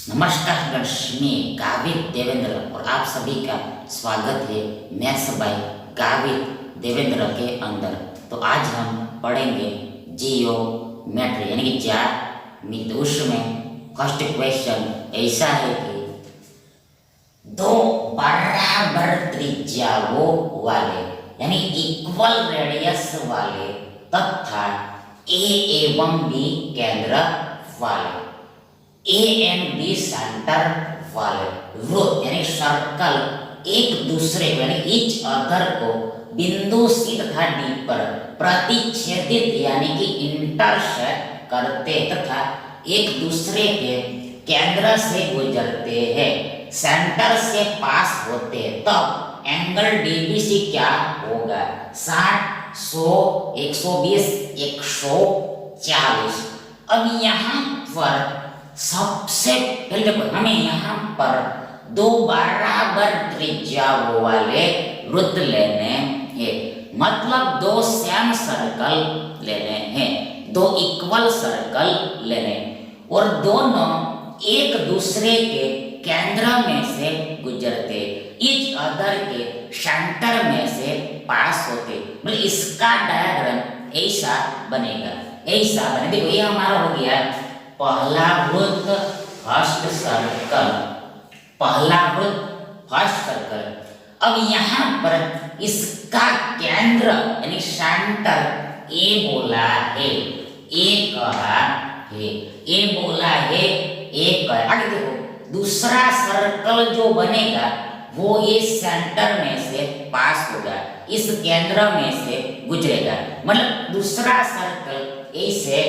नमस्कार फ्रेंड्स, मैं गावित देवेंद्र और आप सभी का स्वागत है मैथ्स बाय गावित देवेंद्र के अंदर। तो आज हम पढ़ेंगे जियोमेट्री यानी कि ज्यामिति। उसमें फर्स्ट क्वेश्चन ऐसा है कि दो बराबर त्रिज्याओं वाले यानी इक्वल रेडियस वाले तथा ए एवं बी केंद्र वाले ए एंड बी सेंटर वाले वृत्त यानी सर्कल एक दूसरे को यानी ईच अदर को बिंदु सी तथा डी पर प्रतिच्छेदित यानी कि इंटरसेक्ट करते तथा एक दूसरे के केंद्र से गुजरते हैं, सेंटर से पास होते, तब एंगल डीबीसी क्या होगा? 60, 100, 120, 140। अब यहाँ पर सबसे पहले देखो, हमें यहाँ पर दो बराबर त्रिज्याओं वाले वृत्त लेने हैं, मतलब दो सेम सर्कल लेने हैं, दो इक्वल सर्कल लेने और दोनों एक दूसरे के केंद्र में से गुजरते, ईच अदर के सेंटर में से पास होते। मतलब इसका डायग्राम ऐसा बनेगा, ऐसा बने। देखो ये हमारा हो गया पहला वृत्त फर्स्ट सर्कल, पहला वृत्त फर्स्ट सर्कल। अब यहाँ पर इसका केंद्र यानी सेंटर ए बोला है, ए कहा है, ए बोला है, ए कहा। आगे देखो दूसरा सर्कल जो बनेगा वो इस सेंटर में से पास होगा, इस केंद्र में से गुजरेगा, मतलब दूसरा सर्कल ऐसे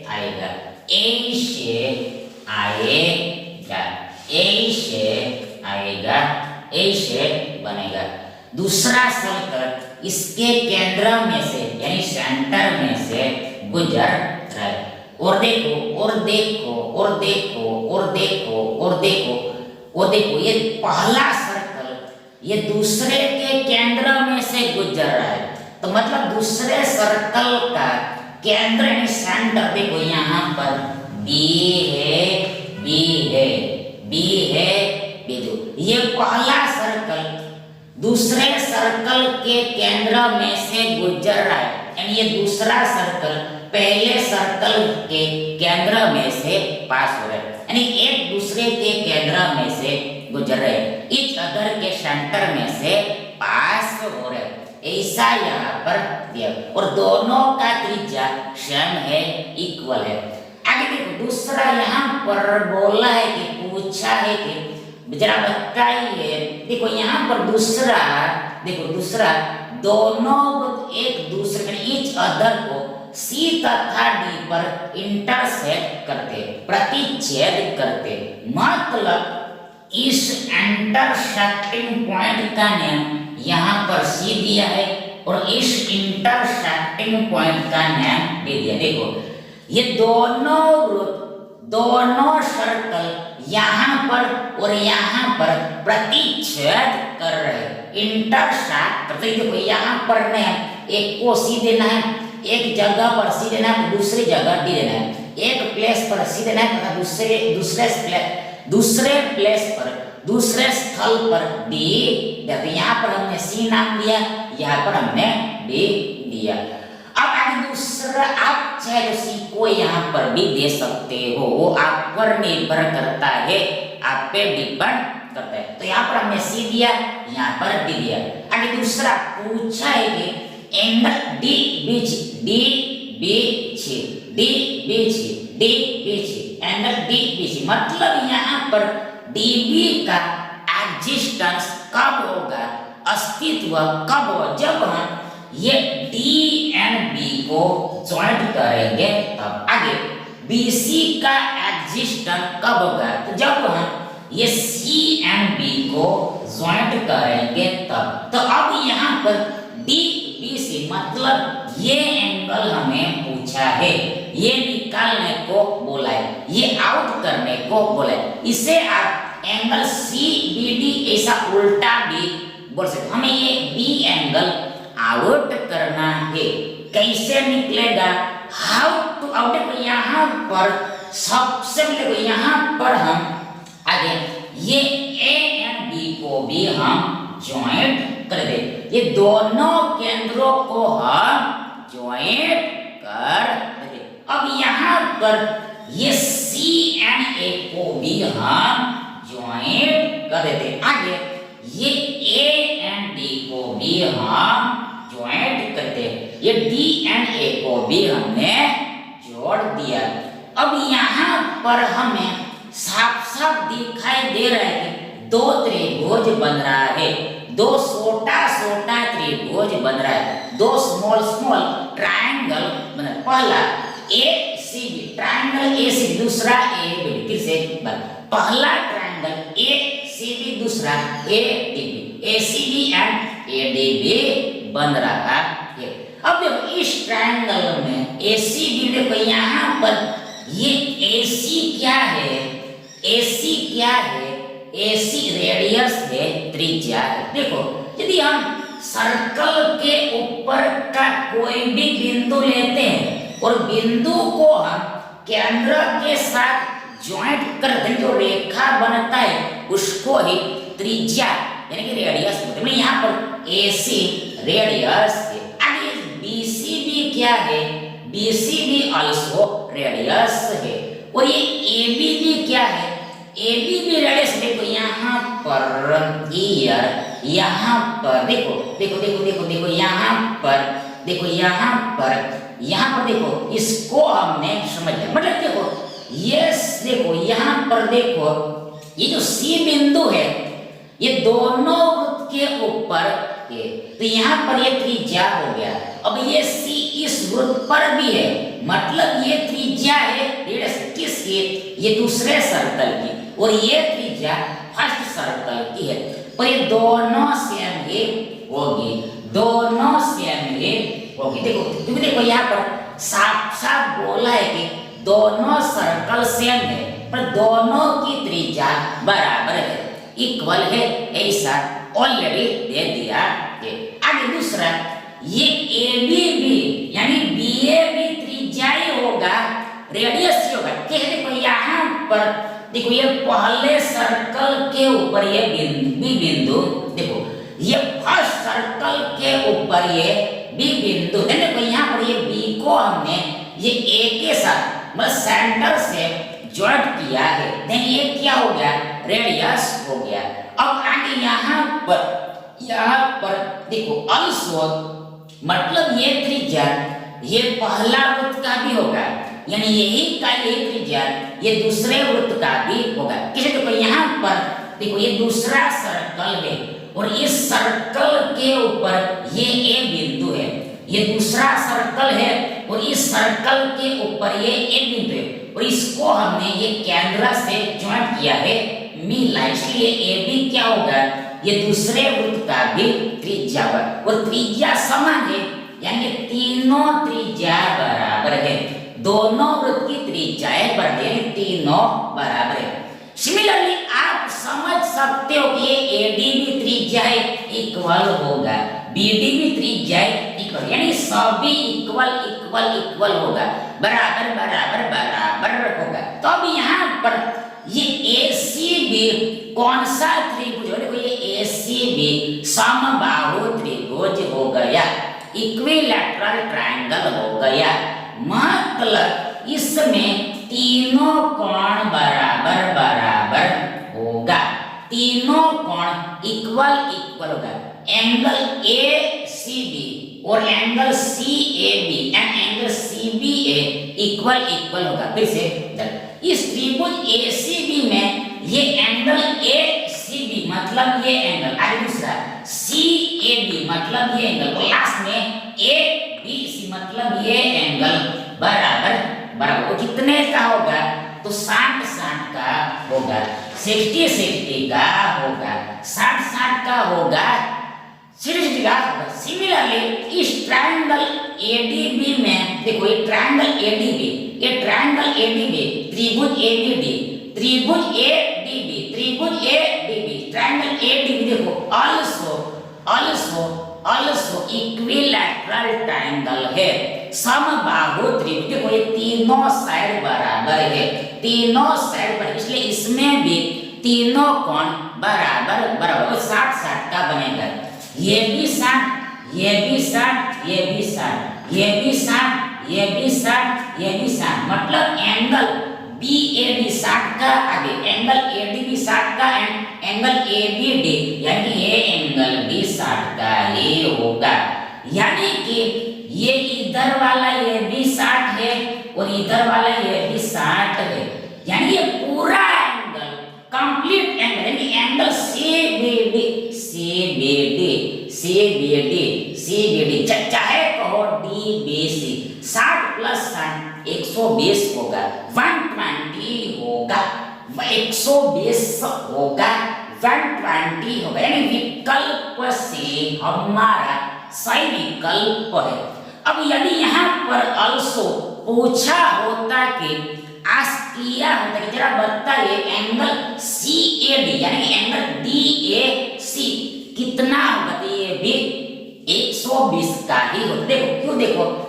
आएगा, ऐसे आएगा, ऐसे आएगा, ऐसे बनेगा। दूसरा सर्कल इसके केंद्र में से यानी सेंटर में से गुजर रहा है। और देखो और देखो और देखो और देखो और देखो और देखो, ये पहला सर्कल ये दूसरे के केंद्र में से गुजर रहा है, तो मतलब दूसरे सर्कल का केंद्र यानी सेंटर देखो यहाँ पर बी है, बी है, बी है, बी दो। ये पहला सर्कल दूसरे सर्कल के केंद्र में से गुजर रहा है, यानी ये दूसरा सर्कल पहले सर्कल के केंद्र में से पास हो रहा है, यानी एक दूसरे के केंद्र में से गुजर रहे, ईच अदर के सेंटर में से पास हो रहे, ऐसा यहाँ पर दिया। और दोनों का त्रिज्या सेम है, इक्वल है। आगे देखो दूसरा यहाँ पर बोला है कि पूछा है कि जरा बताइए, देखो यहाँ पर दूसरा, देखो दूसरा दोनों एक दूसरे ईच अदर को सी तथा डी पर इंटरसेक्ट करते, प्रतिच्छेद करते, मतलब इस इंटरसेक्टिंग पॉइंट का नाम यहाँ पर सी दिया है और इस इंटरसेक्टिंग पॉइंट का नाम दे दिया। देखो ये दोनों सर्कल यहाँ पर और यहाँ पर प्रतिच्छेद कर रहे, इंटरसेक्ट करते। देखो यहाँ पर नाम एक को सी देना है, एक जगह पर सी देना है, दूसरी जगह डी देना है, एक प्लेस पर सी देना है तथा दूसरे स्थल पर डी। देखो यहाँ पर हमने सी नाम दिया, यहाँ पर हमने डी दिया। अब आगे दूसरा, आप चाहे तो सी को यहाँ पर भी दे सकते हो, वो आप पर निर्भर करता है, आप पे डिपेंड करता है। तो यहाँ पर हमने सी दिया, यहाँ पर डी दिया। आगे दूसरा पूछा है कि एंगल डी बीच, डी बीच, डी बीच, डी बीच, एंगल डी बीच, मतलब यहाँ पर डीबी का एग्जिस्टेंस कब होगा, अस्तित्व कब होगा? जब हम ये डी एंड बी को ज्वाइंट करेंगे तब। आगे बीसी का एग्जिस्टेंस कब होगा? तो जब हम ये सी एंड बी को ज्वाइंट करेंगे तब। तो अब यहाँ पर डी बी सी मतलब ये एंगल हमें पूछा है, ये निकालने को बोला है, ये आउट करने को बोला है। इसे आप एंगल सी बी डी ऐसा उल्टा भी बोल सकते। हमें ये बी एंगल आउट करना है, कैसे निकलेगा? How to out? यहाँ पर सबसे पहले यहाँ पर हम आगे ये ए एंड बी को भी हम ज्वाइंट कर दे, ये दोनों केंद्रों को हम ज्वाइंट कर दे। अब यहाँ पर ये सी एंड ए को भी हम ज्वाइंट कर देते। आगे ये ए एंड डी को भी हम ज्वाइंट करते, ये डी एंड ए को भी हमने जोड़ दिया। अब यहाँ पर हमें साफ साफ दिखाई दे रहा है कि दो त्रिभुज बन रहा है, दो छोटा छोटा त्रिभुज बन रहा है, दो स्मॉल स्मॉल ट्रायंगल बन रहा है। पहला ए सी बी ट्रायंगल ए सी, दूसरा ए बी, फिर से पहला ट्रायंगल ए सी बी, दूसरा A D B, A C B and A D B बन रहा है। अब देखो इस ट्रायंगल में ए सी बी, देखो यहाँ पर ये ए सी क्या है, ए सी क्या है, ए सी रेडियस है, त्रिज्या है। देखो यदि हम सर्कल के ऊपर का कोई भी बिंदु लेते हैं और बिंदु को हम केंद्र के साथ ज्वाइंट कर दें, जो रेखा बनता है उसको ही त्रिज्या यानी कि रेडियस बोलते हैं। यहाँ पर AC रेडियस है। आगे BCB क्या है, BCB आल्सो रेडियस है। और ये ABB क्या है, ABB रेडियस। देखो यहाँ पर ईयर, यहाँ पर देखो देखो देखो देखो देखो यहाँ पर देखो, यहाँ पर देखो, इसको हमने समझ लिया। मतलब देखो यस, देखो यहाँ पर देखो ये जो C बिंदु है ये दोनों वृत्त के ऊपर है, तो यहाँ पर ये त्रिज्या हो गया। अब ये C इस वृत्त पर भी है, मतलब ये त्रिज्या है किसकी, ये दूसरे सर्कल की, और ये त्रिज्या फर्स्ट सर्कल की है। और ये दोनों सेम ही होगी, दोनों सेम ही होगी। देखो क्योंकि देखो यहाँ पर साफ साफ बोला है कि दोनों सर्कल सेम है, पर दोनों की त्रिज्या बराबर है, इक्वल है, ऐसा ऑलरेडी दे दिया है। आगे दूसरा ये ABB यानी BAB त्रिज्या ही होगा, रेडियस ही होगा। देखो यहाँ पर देखो ये पहले सर्कल के ऊपर ये बिंदु, देखो ये फर्स्ट सर्कल के ऊपर ये B बिंदु, देखो यहाँ पर ये B को हमने ये A के साथ मतलब सेंटर से ज्वाइंट किया है, नहीं ये क्या हो गया, रेडियस हो गया। अब आगे यहाँ पर देखो अल्सो, मतलब ये त्रिज्या ये पहला वृत्त का भी होगा, यानी यही का यही त्रिज्या ये दूसरे वृत्त का भी होगा। किसे देखो यहाँ पर देखो ये दूसरा सर्कल है और इस सर्कल के ऊपर ये A बिंदु है, ये दूसरा सर्कल है और इस सर्कल के ऊपर ये A बिंदु है, और इसको हमने ये केंद्र से ज्वाइंट किया है, मिला, इसलिए AB क्या होगा, ये दूसरे वृत्त का भी त्रिज्या होगा। और त्रिज्या समान है, यानी तीनों त्रिज्या बराबर है, दोनों वृत्त की त्रिज्याएं बराबर है, तीनों बराबर है। सिमिलरली आप समझ सकते हो कि ये ADB त्रिज्याएं इक्वल होगा, BDB त्रिज्याएं इक्वल, यानी सभी इक्वल इक्वल इक्वल होगा, बराबर बराबर बराबर होगा। तो अब यहाँ पर ये ACB कौन सा त्रिभुज है, देखो ये ACB समबाहु त्रिभुज हो गया, इक्विलैटरल ट्रायंगल हो गया, मतलब इसमें तीनों कोण बराबर बराबर होगा, तीनों कोण इक्वल इक्वल होगा। एंगल ACB और angle CAB and angle CBA equal equal होगा। फिर से इस त्रिभुज ACB में ये एंगल ACB मतलब ये एंगल, आगे दूसरा CAB मतलब ये एंगल, और लास्ट में ABC मतलब ये एंगल बराबर बराबर। वो कितने का होगा, तो 60-60 का होगा, 60-60 का होगा, 60-60 का होगा, 60-60 का होगा। सिमिलरली इस ट्रायंगल ADB में देखो ये ट्रायंगल ADB, ये ट्रायंगल ADB, त्रिभुज ABD, त्रिभुज ADB, त्रिभुज ADB, ट्रायंगल ADB देखो also इक्विलैटरल ट्रायंगल है, समबाहु त्रिभुज। देखो ये तीनों साइड बराबर है, तीनों साइड पर, इसलिए इसमें भी तीनों कोण बराबर बराबर 60-60 का बनेगा। ये भी 60, ये भी 60, ये भी 60, ये भी 60, ये भी 60, ये भी 60, मतलब एंगल BAD 60 का आगे एंगल AD भी 60 का एंगल ABD यानी ये एंगल भी 60 का ही होगा। यानी कि ये इधर वाला ये भी 60 है और इधर वाला ये भी 60 है, यानी ये पूरा एंगल कंप्लीट एंगल यानी एंगल CBD चाहे कहो DBC 60 प्लस 60 120 होगा, 120 होगा, 120 होगा, 120 होगा, यानी विकल्प से हमारा सही विकल्प है। अब यदि यहाँ पर अल्सो पूछा होता कि किया होता कि जरा बताइए एंगल CAD यानी एंगल DAC कितना होगा, तो ये भी 120 का ही होता। देखो क्यों,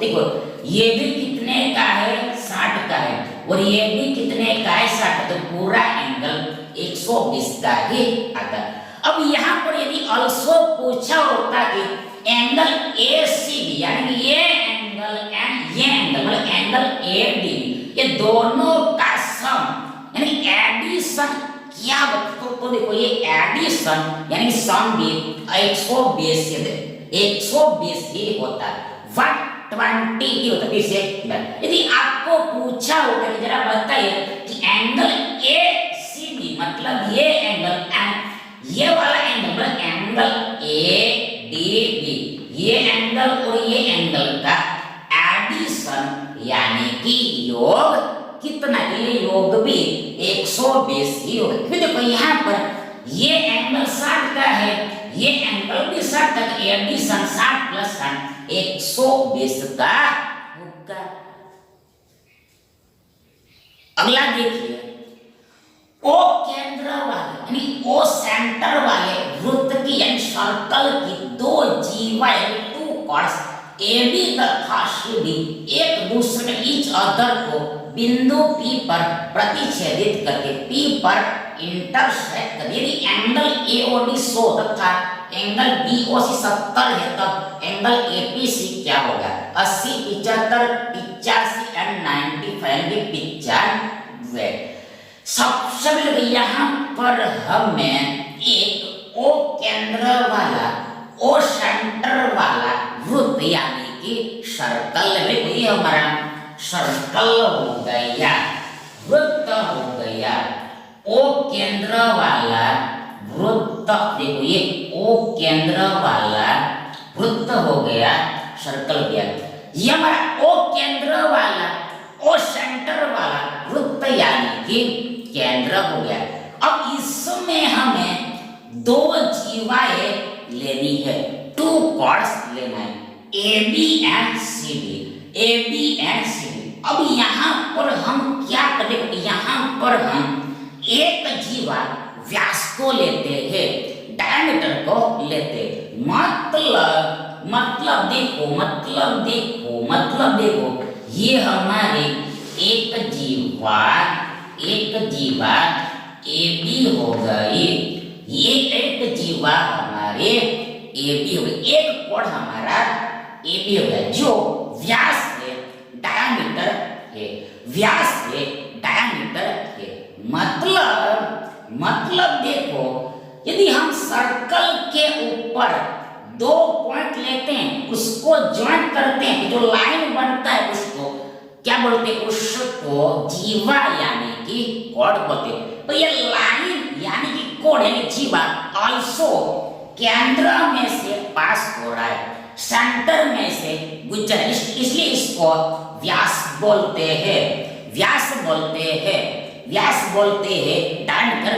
देखो ये भी कितने का है 60 का है और ये भी कितने का है 60, तो पूरा एंगल 120 का ही आता। अब यहाँ पर यदि अल्सो पूछा होता कि एंगल ACB यानी ये एंगल मतलब एंगल AD ये दोनों का सम यानी एडिशन क्या बता, तो देखो ये एडिशन यानी सम भी 120 ही होता है, 120 ही होता है। यदि आपको पूछा होगा कि जरा बताइए कि एंगल ACB मतलब ये एंगल ये वाला एंगल ADB ये एंगल और ये एंगल का एडिशन यानी कि योग कितना, ये योग भी 120 ही होगा। फिर देखो यहाँ पर ये एंगल 60 का है, ये एंगल भी 60 का, एडिशन 60 प्लस 60 120 का होगा। अगला देखिए ओ केंद्र वाले यानी ओ सेंटर वाले वृत्त की यानी सर्कल की दो जीवाएं टू कॉर्ड्स AB तथा CD एक दूसरे ईच अदर को बिंदु P पर प्रतिच्छेदित करके P पर इंटरसेक्ट कर, यदि एंगल AOD 100 तथा एंगल BOC 70 है तब एंगल APC क्या होगा, 80 75 85 एंड 95 95। सबसे पहले यहाँ पर हमें एक O केंद्र वाला O सेंटर वाला वृत्त यानी कि सर्कल में ये हमारा सर्कल हो गया, वृत्त हो गया। O केंद्र वाला वृत्त, देखो ये O केंद्र वाला वृत्त हो गया, सर्कल गया। ये हमारा O केंद्र वाला O सेंटर वाला वृत्त यानी कि केंद्र हो गया। अब इसमें हमें दो जीवाएं लेनी है, टू कॉर्ड्स लेना है, AB एंड CD। अब यहाँ पर हम क्या करें, यहाँ पर हम एक जीवा व्यास को लेते हैं, डायमीटर को लेते, मतलब देखो ये हमारे एक जीवा AB हो गई, ये एक जीवा हमारे AB हो गई, एक कोण हमारा AB हो गया जो व्यास है डायमीटर है, मतलब देखो यदि हम सर्कल के ऊपर दो पॉइंट लेते हैं उसको ज्वाइन करते हैं, जो लाइन बनता है उसको क्या बोलते हैं, उसको जीवा यानी कि कोण बोलते हैं। तो ये लाइन यानी कि कोण यानी जीवा आल्सो केंद्र में से पास हो रहा है, सेंटर में से गुजर, इसलिए इसको व्यास बोलते हैं, डायमीटर बोलते हैं, डायमीटर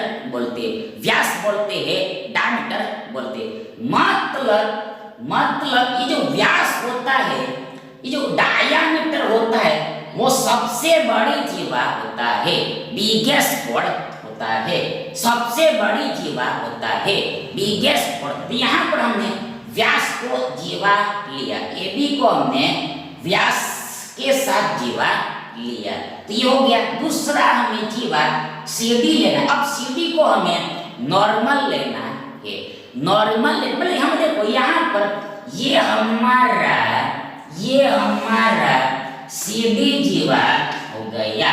बोलते हैं। मतलब ये जो व्यास होता है, ये जो डायमीटर होता है वो सबसे बड़ी जीवा होता है, बिगेस्ट कोण होता है, सबसे बड़ी जीवा होता है, बिगेस्ट कोण। यहाँ पर हमने व्यास को जीवा लिया, AB को हमने व्यास के साथ जीवा लिया, तो ये हो गया। दूसरा हमें जीवा जीवा CD लेना। अब CD को हमें नॉर्मल लेना है। नॉर्मल मतलब हम देखो यहाँ पर ये हमारा CD जीवा हो गया,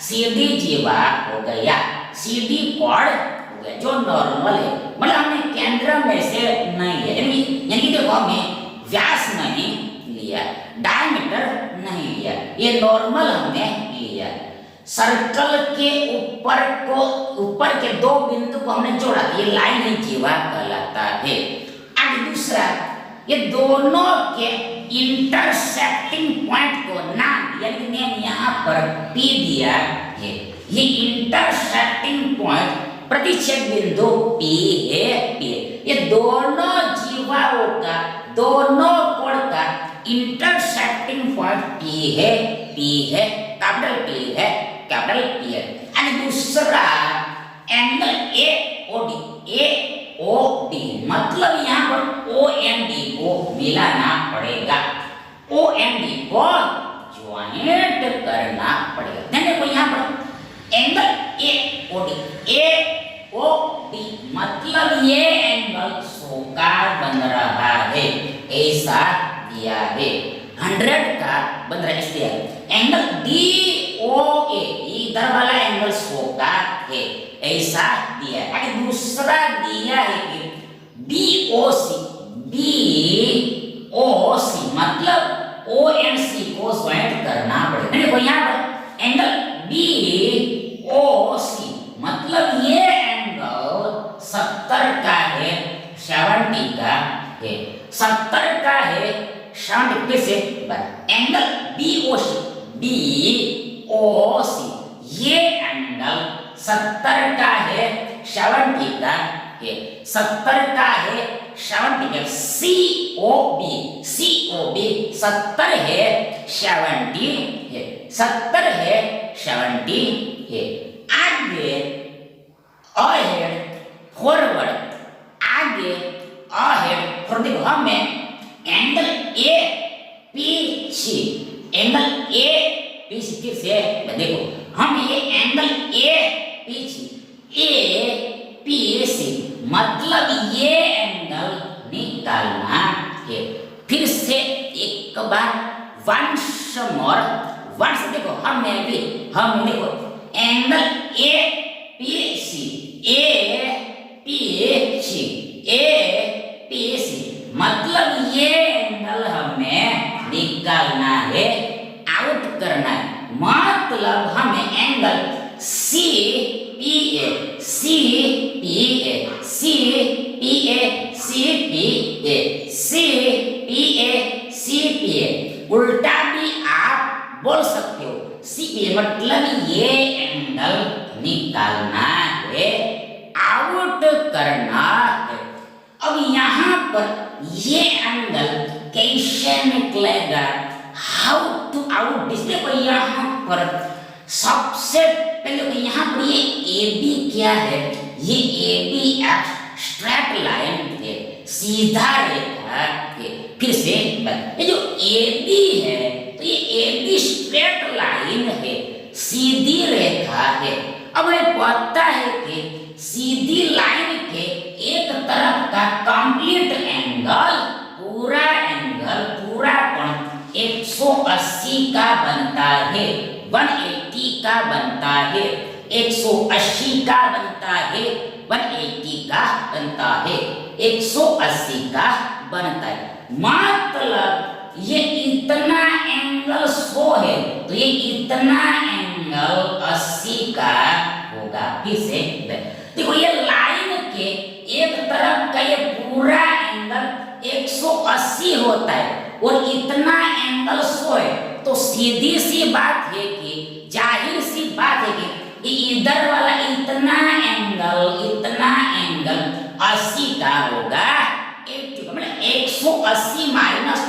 CD जीवा हो गया, CD कॉर्ड हो गया जो नॉर्मल है। मतलब हमने केंद्र में से नहीं लिया, यानी देखो हमने व्यास नहीं लिया, डायमीटर नहीं लिया, ये नॉर्मल हमने लिया। सर्कल के ऊपर के दो बिंदु को हमने जोड़ा, ये लाइन ही जीवा कहलाता है। आगे दूसरा, ये दोनों के इंटरसेक्टिंग पॉइंट को नाम यहाँ पर P दिया है। ये इंटरसेक्टिंग पॉइंट प्रतिच्छेद बिंदु P है। ये दोनों जीवाओं का, दोनों कोण का इंटरसेक्टिंग पॉइंट P है, कैपिटल P है। और दूसरा एंगल AOD, मतलब यहाँ पर OMD को मिलाना पड़ेगा, OMD को ज्वाइंट करना पड़ेगा। देखो यहाँ पर एंगल AOD मतलब ये एंगल सोकार बन रहा है, ऐसा दिया है। 100 का बन रहा है इसलिए एंगल DOA, इधर वाला एंगल सोकार है, ऐसा दिया है। आगे दूसरा दिया है कि BOC मतलब OMC को ज्वाइंट करना पड़ेगा। देखो यहाँ पर एंगल BOC मतलब ये एंगल 70 का है, 70 का है, 70 का है, 70 से एंगल BOC ये एंगल 70 का है, 70 का है, 70 का है, 70 का। COB 70 है, 70 है, 70 है, 70 है। आगे अहेड फॉरवर्ड, आगे अहेड फॉरवर्ड। देखो हमें एंगल APC फिर से देखो हम ये एंगल APC मतलब ये एंगल निकालना है। फिर से एक बार वंस मोर देखो हम देखो एंगल APC मतलब ये एंगल हमें निकालना है, आउट करना है। मतलब हमें एंगल CPA उल्टा भी आप बोल सकते हो। CPA मतलब ये एंगल निकालना है, आउट करना है। अब यहाँ पर ये एंगल कैसे निकलेगा, हाउ टू आउट दिस। देखो यहाँ पर सबसे पहले यहाँ पर ये AB क्या है, ये AB एक स्ट्रेट लाइन है, सीधा रेखा है। फिर से ये जो AB है तो ये AB स्ट्रेट लाइन है, सीधी रेखा है। अब हमें पता है कि सीधी लाइन के एक तरफ का कंप्लीट एंगल, पूरा कोण 180 का बनता है, 180 का बनता है, 180 का बनता है, 180 का बनता है, 180 का बनता है। मतलब ये इतना एंगल 100 है तो ये इतना एंगल 80 का होगा। फिर से देखो ये लाइन के एक तरफ का ये पूरा एंगल 180 होता है और इतना एंगल 100 है, तो सीधी सी बात है कि जाहिर सी बात है कि इधर वाला इतना एंगल 80 का होगा। 180 माइनस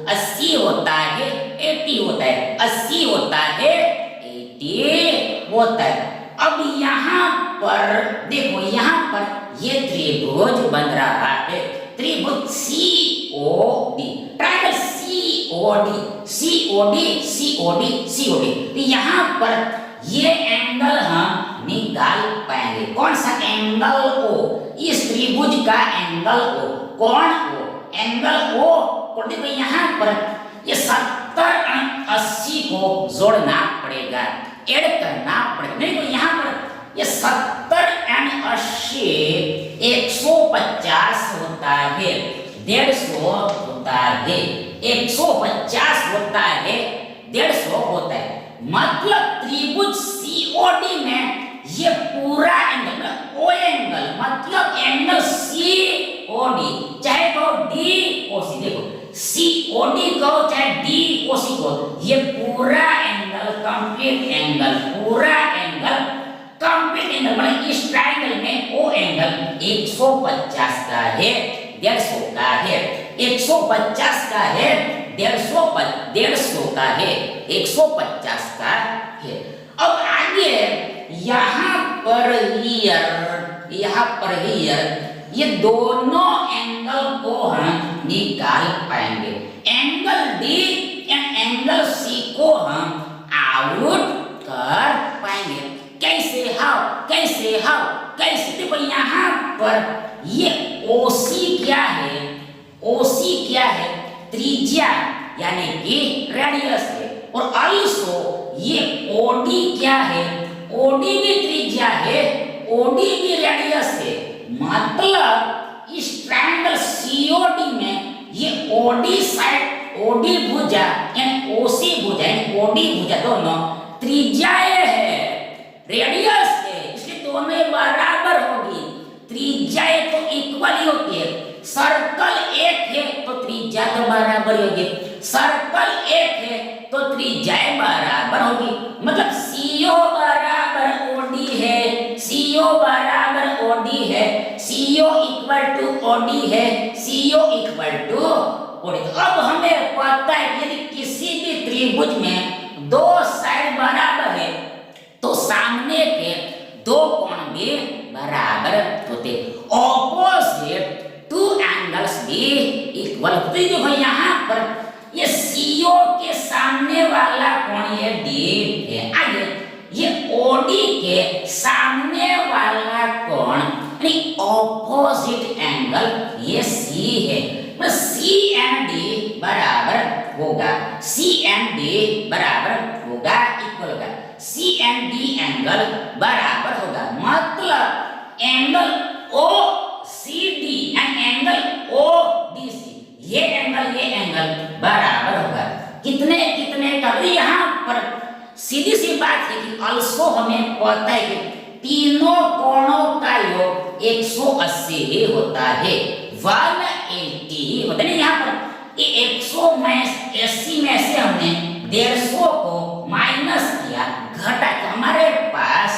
80 होता है 80 होता है, 80 होता है 80 होता है। अब यहाँ पर देखो, यहाँ पर ये त्रिभुज बन रहा है, त्रिभुज COD, ट्रायंगल COD। तो यहाँ पर ये एंगल हम कौन सा एंगल ओ, इस त्रिभुज का एंगल ओ, कौन ओ, एंगल ओ को देखो यहाँ पर ये 70-80 को जोड़ना पड़ेगा, ऐड करना पड़ेगा। देखो यहाँ पर ये 70-80 150 होता है, 150 होता है, 150 होता है, 150 होता है। मतलब त्रिभुज सीओडी में ये पूरा एंगल ओ एंगल मतलब एंगल सीओडी, चाहे तो डीओसी, देखो सीओडी को चाहे डीओसी को, ये पूरा एंगल कंप्लीट एंगल, पूरा एंगल कंप्लीट एंगल मतलब इस ट्रायंगल में ओ एंगल 150 का है, 150 का है, 150 का है, 150 का है, 150 का है। अब आगे यहाँ पर हियर ये दोनों एंगल को हम निकाल पाएंगे। Angle D and angle C को हम आउट कर पाएंगे। कैसे देखो यहाँ पर ये ओसी क्या है, ओसी क्या है, त्रिज्या यानी कि रेडियस है, और आल्सो ये ओडी क्या है, ओडी भी त्रिज्या है, ओडी भी रेडियस है। मतलब इस ट्रायंगल सीओडी में ये ओडी साइड, ओडी भुजा यानी ओसी भुजा यानी ओडी भुजा दोनों त्रिज्याएं है, रेडियस है, इसलिए दोनों बराबर होगी। त्रिज्याएं तो इक्वल ही होती है। सर्कल एक है तो त्रिज्या तो बराबर होगी, सर्कल एक है तो त्रिज्याएं बराबर होगी। मतलब सीओ बराबर ओडी है, सीओ बराबर ओडी है, सीओ इक्वल टू ओडी है, सीओ इक्वल टू ओडी। अब हमें पता है यदि किसी भी त्रिभुज में दो साइड बराबर है तो सामने के दो कोण भी बराबर होते, ऑपोजिट टू एंगल्स भी इक्वल होते। देखो यहाँ पर ये सीओ के सामने वाला कोण ये डी है, आगे ये ओडी के सामने वाला कोण यानी ऑपोजिट एंगल ये सी है। मतलब सी एंड डी बराबर होगा, सी एंड डी बराबर होगा, इक्वल होगा, सी एंड डी एंगल बराबर होगा। मतलब angle O C D and angle O D C, ये एंगल बराबर होगा। कितने का, यहाँ पर सीधी सी बात है कि अल्सो हमें पता है कि तीनों कोणों का योग 180 ही होता है, 180 होता है। यहाँ पर ये 180 में से हमने 150 को माइनस किया, घटा के हमारे पास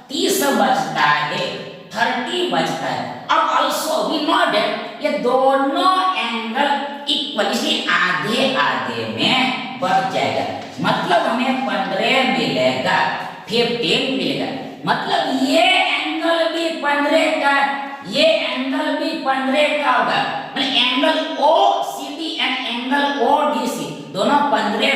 30 बचता है, 30 बचता है। अब अल्सो वी नो दैट ये दोनों एंगल इक्वल, इसलिए आधे आधे में बढ़ जाएगा। मतलब हमें 15 मिलेगा, 15 मिलेगा। मतलब ये एंगल भी 15 का, ये एंगल भी 15 का होगा। मतलब angle O C D and angle O D C दोनों 15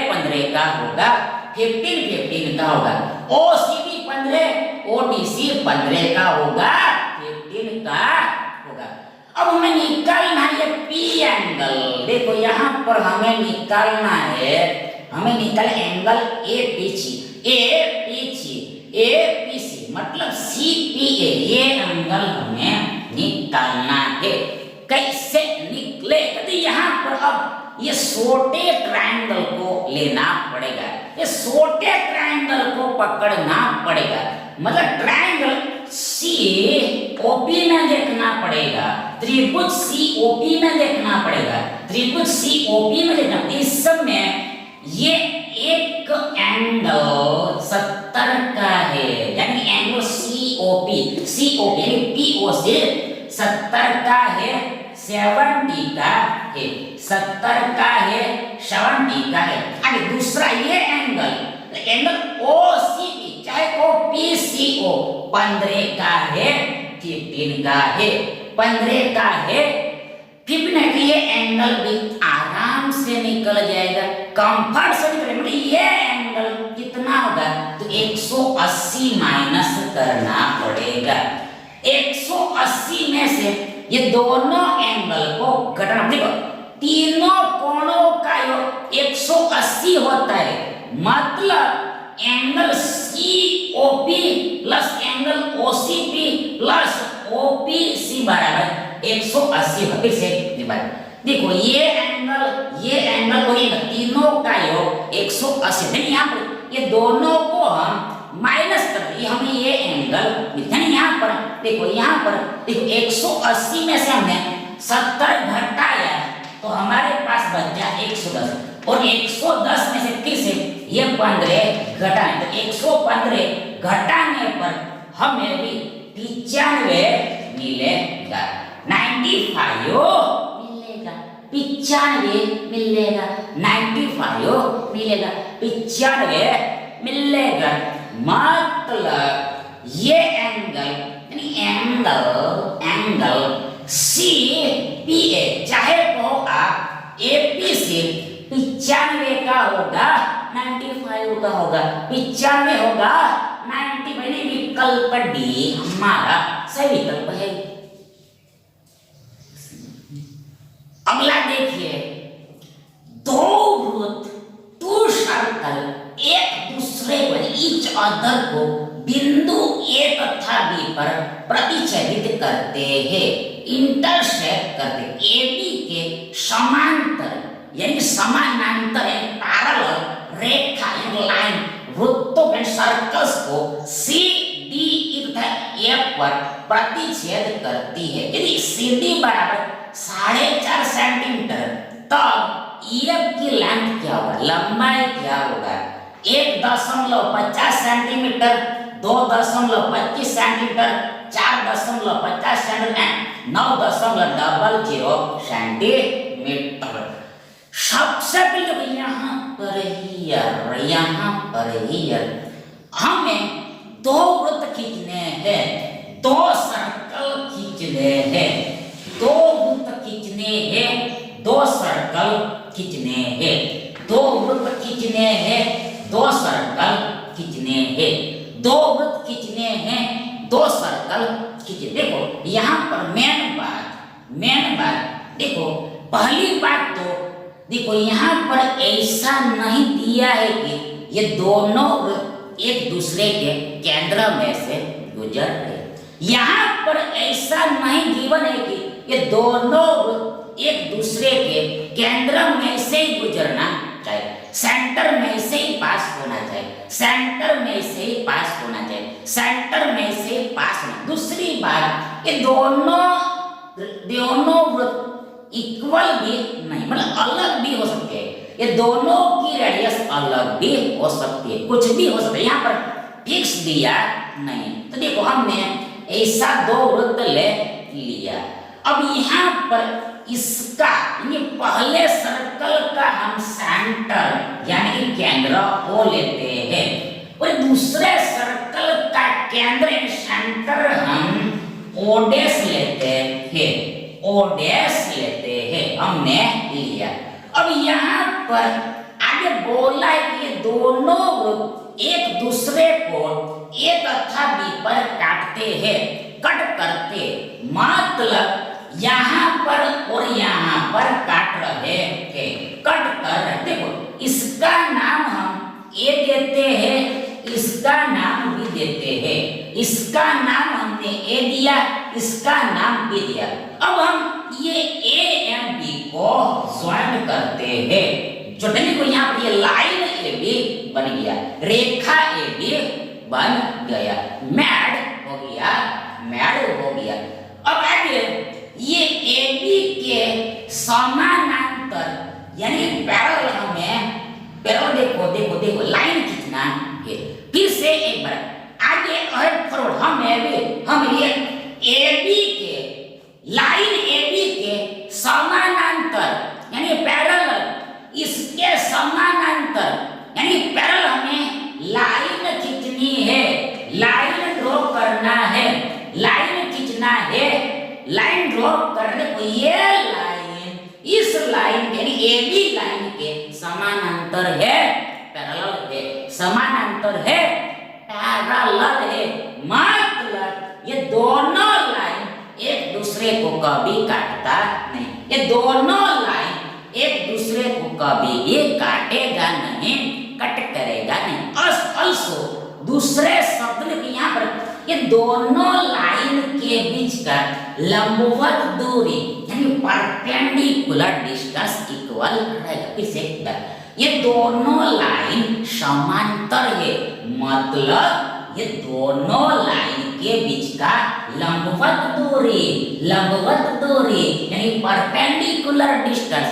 का होगा, 15 का होगा। ओ सी डी 15, ओ डी सी 15 का होगा, 15 का होगा। अब हमें निकालना है ये पी एंगल। देखो यहाँ पर हमें निकालना है, हमें निकाल एंगल ए पी सी मतलब सी पी ए, ये एंगल हमें निकालना है। कैसे निकले, तो यहाँ पर अब ये छोटे ट्रायंगल को लेना पड़ेगा, ये छोटे ट्रायंगल को पकड़ना पड़ेगा। मतलब ट्रायंगल सी ओपी में देखना पड़ेगा, त्रिभुज सी ओपी में देखना पड़ेगा, त्रिभुज सी ओपी में देखना। इस समय ये एक एंगल 70 का है, यानी एंगल सीओपी यानी पीओ से 70 का है, 70 का है, 70 का है, 70 का है। आगे दूसरा ये एंगल ओसीपी चाहे ओ पीसीओ 15 का है, 15 का है, 15 का है, 15 का। ये एंगल भी आराम से निकल जाएगा, कंफर्ट से निकलेगा। मतलब ये एंगल कितना होगा, तो 180 माइनस करना पड़ेगा। 180 में से ये दोनों एंगल को घटाना। देखो तीनों कोणों का योग 180 होता है, मतलब angle COP plus angle OCP plus OPC बराबर 180 होता है। देखो ये एंगल और ये तीनों का योग 180। यानी यहाँ पर ये दोनों को हम माइनस कर, हमें ये एंगल यानी यहाँ पर देखो 180 में से हमने 70 घटाया तो हमारे पास बचा 110, और 110 में से फिर से ये 15 घटाएं तो 115 घटाने पर हमें भी 95 मिलेगा। 95 मिलेगा, 95 मिलेगा, 95 मिलेगा, 95 मिलेगा। मतलब ये एंगल CPA चाहे कहो आप AP से 95 का होगा, 95 का होगा, 95 होगा 90। विकल्प डी हमारा सही विकल्प है। अगला देखिए, दो वृत्त टू सर्कल एक दूसरे पर ईच अदर को बिंदु A तथा B पर प्रतिच्छेदित करते हैं, इंटरसेक्ट करते। AB के समांतर यानी समानांतर पैरेलल रेखा यानी लाइन वृत्तों के सर्कल्स को CD तथा F पर प्रतिच्छेद करती है। यदि CD बराबर 4.5 सेंटीमीटर तब EF की लेंथ क्या होगा, लंबाई क्या होगा, 1.50 सेंटीमीटर, 2.25 सेंटीमीटर, 4.50 सेंटीमीटर, 9.00 सेंटीमीटर। सबसे पहले यहाँ पर हमें दो वृत्त खींचने हैं, दो सर्कल खींचने हैं, दो वृत्त खींचने हैं, दो सर्कल खींचने हैं, दो वृत्त खींचने हैं, दो सर्कल खींचने हैं, दो वृत्त खींचने हैं, दो सर्कल खींचने। देखो यहाँ पर मेन बात देखो, पहली बात तो देखो यहाँ पर ऐसा नहीं दिया है कि ये दोनों वृत्त एक दूसरे के केंद्र में से गुजर रहे। यहाँ पर ऐसा नहीं गिवन है कि ये दोनों वृत्त एक दूसरे के केंद्र में से ही गुजरना चाहिए, सेंटर में से ही पास होना चाहिए, सेंटर में से ही पास होना चाहिए, सेंटर में से ही पास होना। दूसरी बात, ये दोनों वृत्त इक्वल भी नहीं, मतलब अलग भी हो सकते हैं, ये दोनों की रेडियस अलग भी हो सकती है, कुछ भी हो सकता है, यहाँ पर फिक्स दिया नहीं। तो देखो हमने ऐसा दो वृत्त ले लिया। अब यहाँ पर इसका यानी पहले सर्कल का हम सेंटर यानी कि केंद्र O लेते हैं, और दूसरे सर्कल का केंद्र सेंटर हम O डैश लेते हैं, O डैश लेते हैं, हमने लिया। अब यहाँ पर आगे बोला है कि ये दोनों वृत्त एक दूसरे को A तथा B पर काटते हैं, कट करते, मतलब यहाँ पर और यहाँ पर काट रहे हैं, कट कर रहे। देखो इसका नाम हम A देते हैं, इसका नाम B देते हैं, इसका नाम हमने A दिया, इसका नाम B दिया। अब हम ये A एंड B को ज्वाइन करते हैं, जो देखो यहाँ पर ये लाइन AB बन गया, रेखा AB बन गया, मैड हो गया। अब आगे ये AB के समानांतर यानी पैरेलल हमें देखो लाइन खींचना है। फिर से एक बार आगे फॉरवर्ड हम ये AB के लाइन AB के समानांतर यानी पैरेलल, इसके समानांतर यानी पैरेलल हमें लाइन खींचनी है, लाइन ड्रॉ करना है, लाइन खींचना है, लाइन ड्रॉ करने को ये लाइन इस लाइन यानी AB लाइन के समानांतर है, पैरेलल है, समानांतर है, पैरेलल है, मतलब ये दोनों लाइन एक दूसरे को कभी काटता नहीं, ये दोनों लाइन एक दूसरे को कभी ये काटेगा नहीं, कट करेगा नहीं। also दूसरे शब्द में यहाँ पर ये दोनों लाइन के बीच का लंबवत दूरी यानी परपेंडिकुलर डिस्टेंस इक्वल रहेगा। फिर से ये दोनों लाइन समांतर है, मतलब ये दोनों लाइन के बीच का लंबवत दूरी यानी परपेंडिकुलर डिस्टेंस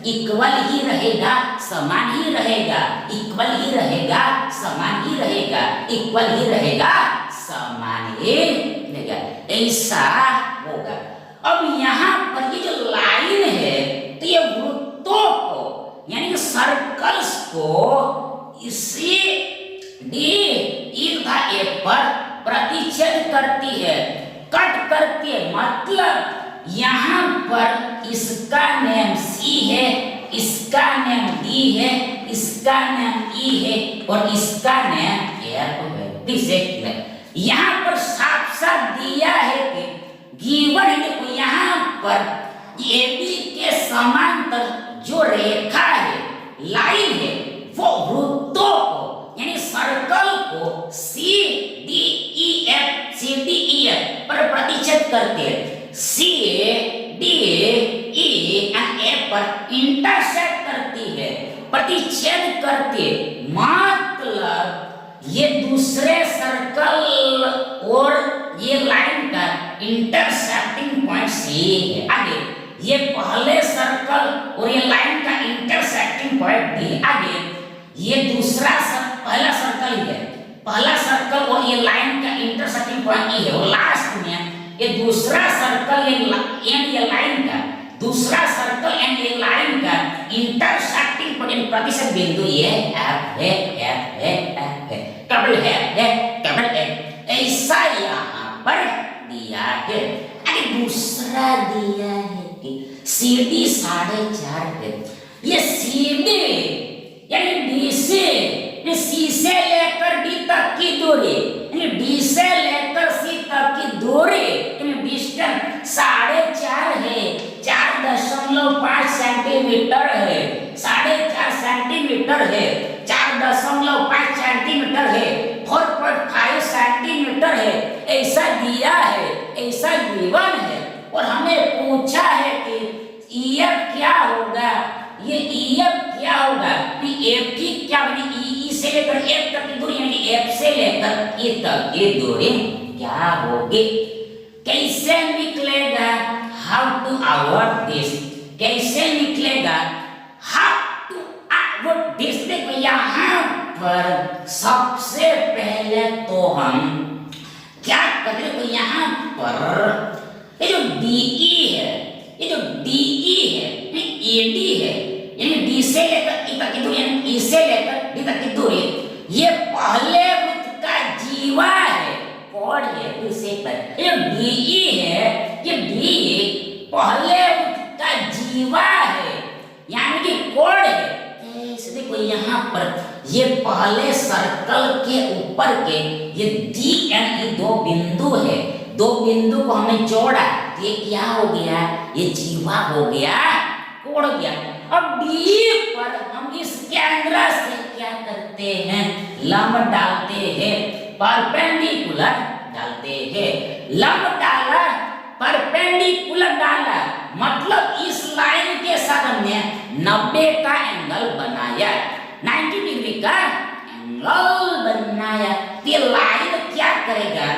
इक्वल ही रहेगा, समान ही रहेगा, इक्वल ही रहेगा, समान ही रहेगा, इक्वल ही रहेगा, समान ही रहेगा, ऐसा होगा। अब यहाँ पर ये जो लाइन है तो ये वृत्तों को यानी कि सर्कल्स को इसी डी ई तथा एफ पर प्रतिच्छेद करती है, कट करती है। मतलब यहाँ पर इसका नेम सी है, इसका नेम डी है, इसका नेम ई है और इसका नेम एफ है। यहाँ पर साफ साफ दिया है कि गिवन है देखो यहाँ पर ए बी के समांतर जो रेखा है, लाइन है, वो वृत्तों को यानी सर्कल को सी डी ई एफ पर प्रतिच्छेद करते हैं। C D E and F पर इंटरसेक्ट करती है, प्रतिच्छेद करती है। मतलब ये दूसरे सर्कल और ये लाइन का इंटरसेक्टिंग पॉइंट सी है। आगे ये पहले सर्कल और ये लाइन का इंटरसेक्टिंग पॉइंट डी। आगे ये दूसरा पहला सर्कल है, पहला सर्कल और ये लाइन का इंटरसेक्टिंग पॉइंट ई है और लास्ट में ये दूसरा सर्कल एंड ये लाइन का दूसरा सर्कल एंड ये लाइन का इंटरसेक्टिंग पॉइंट प्रतिशत बिंदु ये एफ है, डबल है, ऐसा यहाँ पर दिया है। अरे दूसरा दिया है कि CD 4.5 है। ये CD यानी डी से सी से लेकर डी तक की दूरी यानी डी से लेकर सी तक की दूरी यानी डिस्टेंस 4.5 है, 4.5 सेंटीमीटर है, 4.5 सेंटीमीटर है, 4.5 सेंटीमीटर है, 4.5 सेंटीमीटर है, ऐसा दिया है, ऐसा गिवन है। और हमें पूछा है कि ईएफ क्या होगा, ये ईएफ क्या होगा, एफ की क्या बनी, ई से लेकर एफ तक की दूरी यानी एफ से लेकर ई तक की दूरी क्या होगी, कैसे निकलेगा, हाउ टू अवॉइड दिस, कैसे निकलेगा, हाउ टू अवॉइड दिस। देखो यहाँ पर सबसे पहले तो हम क्या करें, तो यहाँ पर ये जो डीई है, ये जो डीई है, एडी है यानी डी से लेकर ई तक की दूरी यानी ई से लेकर डी तक की दूरी, ये पहले वृत्त का जीवा है, कोण है दूसरे पर। ये डीई है, ये डी पहले वृत्त का जीवा है यानी कि कोण है। ऐसे देखो यहाँ पर ये पहले सर्कल के ऊपर के ये डी एंड ई दो बिंदु है, दो बिंदु को हमने जोड़ा, ये क्या हो गया, ये जीवा हो गया, कोण गया। अब डी पर हम इस केंद्र से क्या करते हैं, लंब डालते हैं, परपेंडिकुलर डालते हैं, लंब डाला, परपेंडिकुलर डाला, मतलब इस लाइन के साथ हमने 90 का एंगल बनाया, 90 डिग्री का एंगल बनाया। ये लाइन क्या करेगा,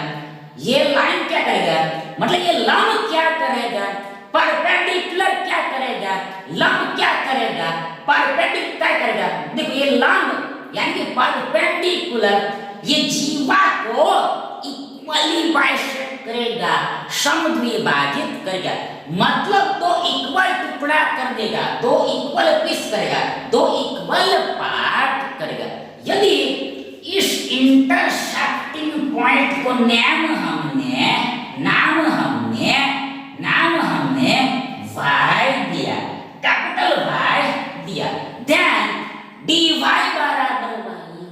ये लाइन क्या करेगा, मतलब ये लंब क्या करेगा, परपेंडिकुलर क्या करेगा, लंब क्या करेगा, परपेंडिकुलर क्या करेगा। देखो ये लंब यानी कि परपेंडिकुलर ये जीवा को इक्वली बाइसेक्ट करेगा, समद्विभाजित करेगा, मतलब दो इक्वल टुकड़ा कर देगा, दो इक्वल पीस करेगा, दो इक्वल पार्ट करेगा। यदि इस इंटरसेक्टिंग पॉइंट को नाम हमने y दिया, कैपिटल Y दिया, देन dy बराबर y,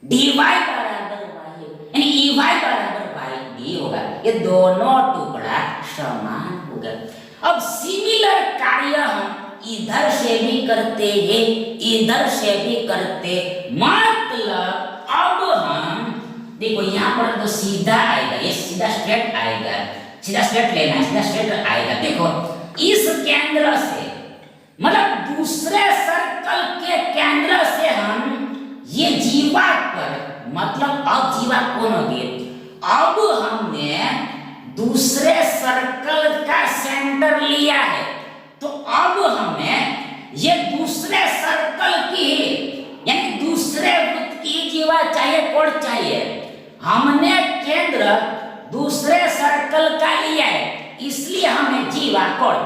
dy बराबर y यानी ये दोनों टुकड़ा समान हो गए। अब सिमिलर कार्य हम इधर से भी करते हैं, इधर से भी करते, मतलब अब हम देखो यहाँ पर तो सीधा आएगा, ये सीधा स्ट्रेट आएगा, सीधा स्ट्रेट लेना है, सीधा स्ट्रेट आएगा। देखो इस केंद्र से मतलब दूसरे सर्कल के केंद्र से हम ये जीवा पर मतलब अब जीवा कौन होगी, अब हमने दूसरे सर्कल का सेंटर लिया है, तो अब हमें ये दूसरे सर्कल की यानी दूसरे वृत्त की जीवा चाहिए, कोण चाहिए। हमने केंद्र दूसरे सर्कल का लिया है, इसलिए हमें जीवा कोण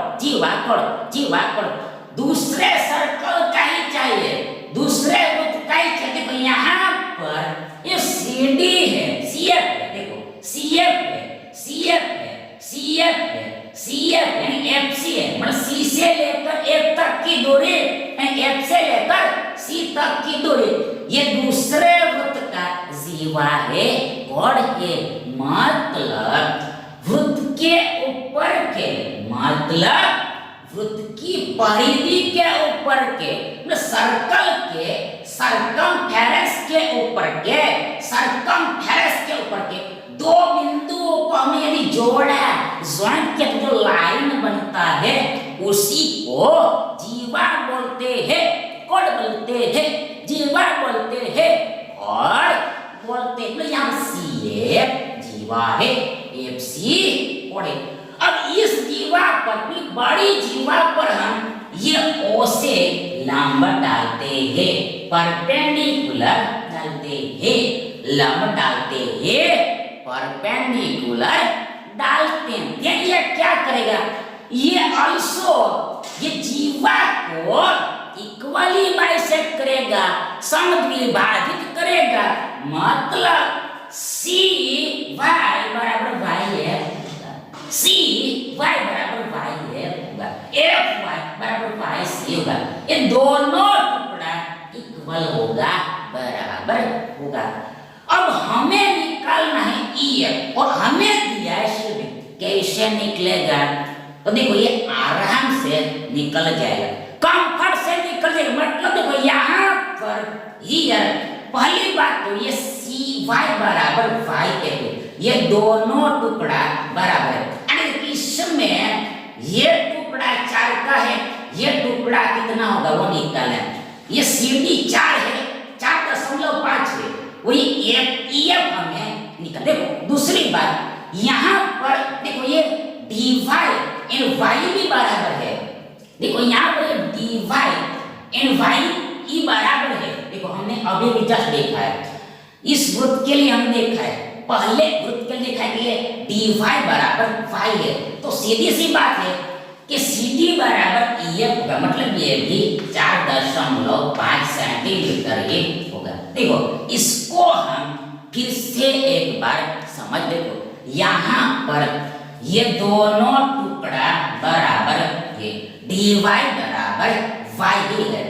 दूसरे सर्कल का ही चाहिए, दूसरे वृत्त का ही चाहिए। तो यहाँ पर ये CD है, CF है, देखो CF है, CF है, CF है, CF यानी FC है, मतलब C से लेकर F तक की दूरी यानी F से लेकर C तक की दूरी, ये दूसरे वृत्त का जीवा है, कोण है। मतलब वृत्त के ऊपर के मतलब वृत्त की परिधि के ऊपर के सर्कल के सरकमफेरेंस के ऊपर के दो बिंदुओं को हमें यदि जोड़ा, ज्वाइंट के जो लाइन बनता है उसी को जीवा बोलते हैं, कोण बोलते हैं, जीवा बोलते हैं और बोलते हैं। यहाँ CF जीवा है, FC कोण है। अब इस जीवा पर भी बड़ी जीवा पर हम ये O से लंब डालते हैं, परपेंडिकुलर डालते हैं, लंब डालते हैं, परपेंडिकुलर डालते हैं। ये क्या करेगा, ये also ये जीवा को इक्वली बाइसेक्ट करेगा, समद्विभाजित करेगा, मतलब CY बराबर Y है, CY बराबर Y है होगा, FY बराबर YC होगा। ये दोनों टुकड़ा इक्वल होगा, बराबर होगा। अब हमें निकालना है EF और हमें दिया है CD, कैसे निकलेगा, तो देखो ये आराम से निकल जाएगा, कंफर्ट से निकल जाएगा। मतलब देखो यहाँ पर पहली बात तो ये CY बराबर Y है, ये दोनों टुकड़ा बराबर है। इसमें ये टुकड़ा 4 का है, ये टुकड़ा कितना होगा वो निकालें। ये CD 4 है, 4.5 है, वही EF हमें निकाल। देखो दूसरी बात यहाँ पर देखो ये DY एंड Y भी बराबर है, देखो यहाँ पर ये DY एंड Y बराबर है। देखो हमने अभी भी जस्ट देखा है, इस वृत्त के लिए हम देखा है, पहले वृत्त के लिए देखा है कि ये DY बराबर Y है, तो सीधी सी बात है कि CD बराबर EF होगा, मतलब ये भी 4.5 सेंटीमीटर ही होगा। देखो इसको हम फिर से एक बार समझ, देखो यहाँ पर ये दोनों टुकड़ा बराबर है, DY बराबर Y है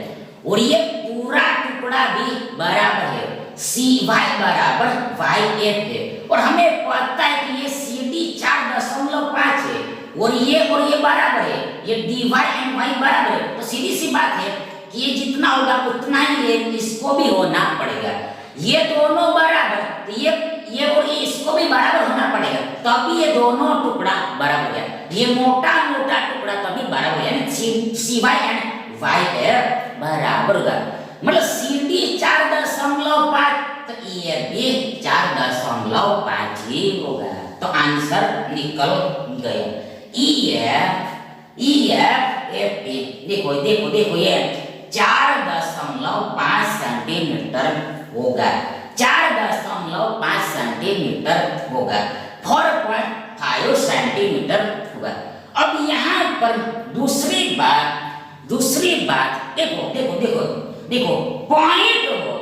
और ये पूरा टुकड़ा भी बराबर है, CY बराबर YF है। और हमें पता है कि ये CD 4.5 है और ये बराबर है, ये DY एंड Y बराबर है, तो सीधी सी बात है कि ये जितना होगा उतना ही ये इसको भी होना पड़ेगा। ये दोनों बराबर, तो ये और ये इसको भी बराबर होना पड़ेगा, तभी ये दोनों टुकड़ा बराबर है। ये मोटा टुकड़ा तभी बराबर है, यानी CY एंड YF बराबर होगा। मतलब CD 4.5 तो ये भी 4.5 ही होगा, तो आंसर निकल गया। EF देखो ये 4.5 सेंटीमीटर होगा, 4.5 सेंटीमीटर होगा, 4.5 सेंटीमीटर होगा। अब यहाँ पर दूसरी बात देखो पॉइंट हो,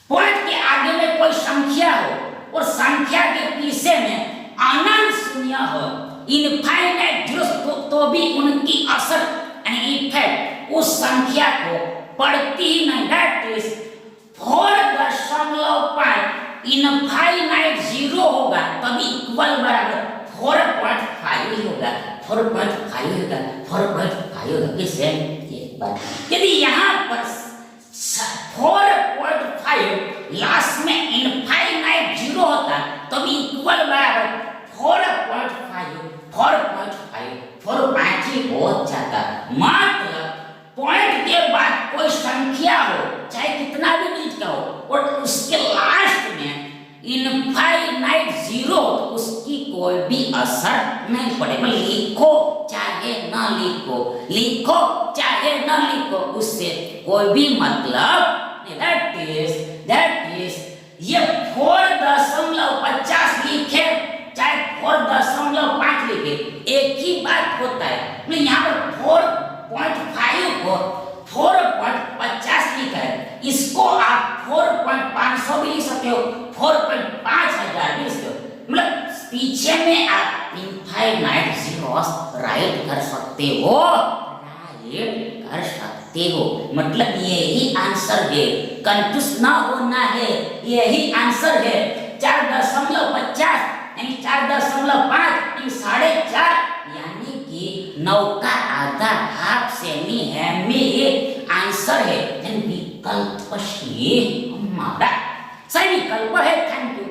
पॉइंट के आगे में कोई संख्या हो और संख्या के पीछे में अनंत शून्य हो, इनफाइनाइट जीरो, तो भी उनकी असर यानी इफेक्ट उस संख्या को पड़ती ही नहीं। दैट इज 4.5 इनफाइनाइट जीरो होगा तभी इक्वल बराबर 4.5 ही होगा, 4.5 होगा, 4.5 होगा। किससे ये बात, यदि यहाँ पर 4.5 लास्ट में इनफाइनाइट जीरो होता तो भी इक्वल बराबर 4.5 ही हो जाता। मतलब पॉइंट के बाद कोई संख्या हो, चाहे कितना भी डिजिट का हो, और उसके लास्ट में इनफाइनाइट जीरो, तो उसकी कोई भी असर नहीं पड़ेगा। लिखो चाहे ना लिखो, लिखो चाहे ना लिखो, उससे कोई भी मतलब नहीं। दैट इज ये 4.50 लिखे चाहे 4.5 लिखे, एक ही बात होता है। मतलब यहाँ पर 4.5 को 4.50 लिखा है, इसको आप 4.500 भी लिख सकते हो, 4.5000 भी लिख सकते हो। मतलब पीछे में आप इनफाइनाइट जीरोस राइट कर सकते हो, मतलब यही आंसर है, कंफ्यूज ना होना है, यही आंसर है। 4.50 यानी 4.5 यानी 4.5 यानी कि 9 का आधा हाफ सेमी है में आंसर है। विकल्प सी हमारा सही विकल्प है। Thank you.